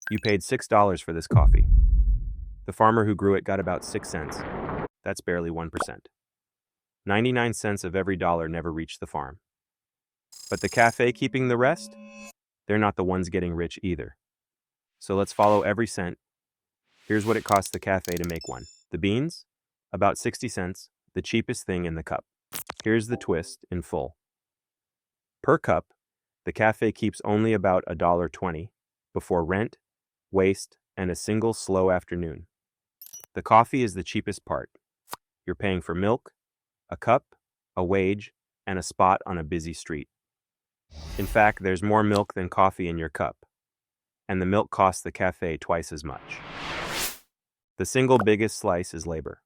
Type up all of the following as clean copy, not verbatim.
You paid $6 for this coffee. The farmer who grew it got about 6 cents. That's barely 1%. 99 cents of every dollar never reached the farm. But the cafe keeping the rest? They're not the ones getting rich either. So let's follow every cent. Here's what it costs the cafe to make one. The beans? About 60 cents, the cheapest thing in the cup. Here's the twist in full. Per cup, the cafe keeps only about $1.20 before rent, waste, and a single slow afternoon. The coffee is the cheapest part. You're paying for milk, a cup, a wage, and a spot on a busy street. In fact, there's more milk than coffee in your cup, and the milk costs the cafe twice as much. The single biggest slice is labor.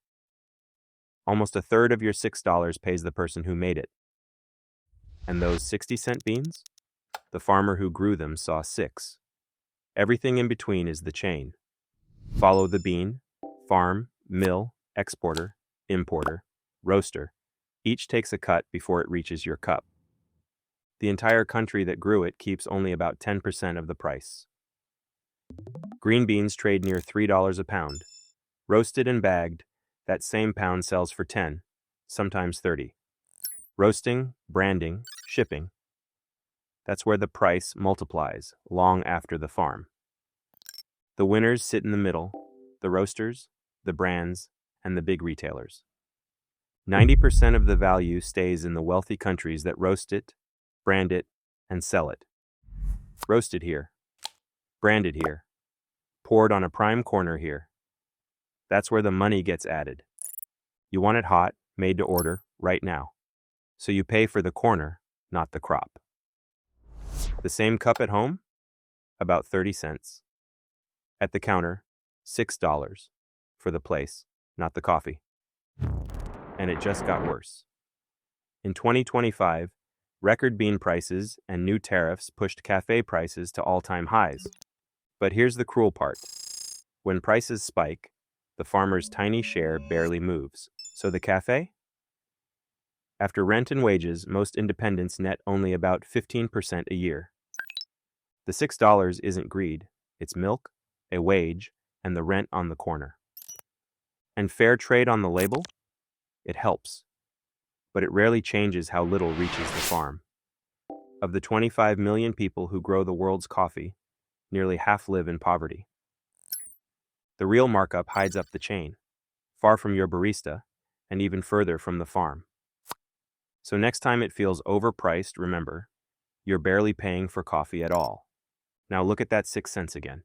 Almost a third of your $6 pays the person who made it. And those 60-cent beans? The farmer who grew them saw 6. Everything in between is the chain. Follow the bean, farm, mill, exporter, importer, roaster. Each takes a cut before it reaches your cup. The entire country that grew it keeps only about 10% of the price. Green beans trade near $3 a pound. Roasted and bagged, that same pound sells for 10, sometimes 30. Roasting, branding, shipping. That's where the price multiplies long after the farm. The winners sit in the middle, the roasters, the brands, and the big retailers. 90% of the value stays in the wealthy countries that roast it, brand it, and sell it. Roasted here, branded here, poured on a prime corner here. That's where the money gets added. You want it hot, made to order, right now. So you pay for the corner, not the crop. The same cup at home? About 30 cents. At the counter, $6 for the place, not the coffee. And it just got worse. In 2025, record bean prices and new tariffs pushed cafe prices to all-time highs. But here's the cruel part. When prices spike, the farmer's tiny share barely moves. So the cafe? After rent and wages, most independents net only about 15% a year. The $6 isn't greed, it's milk, a wage, and the rent on the corner. And fair trade on the label? It helps, but it rarely changes how little reaches the farm. Of the 25 million people who grow the world's coffee, nearly half live in poverty. The real markup hides up the chain, far from your barista, and even further from the farm. So next time it feels overpriced, remember, you're barely paying for coffee at all. Now look at that 6 cents again.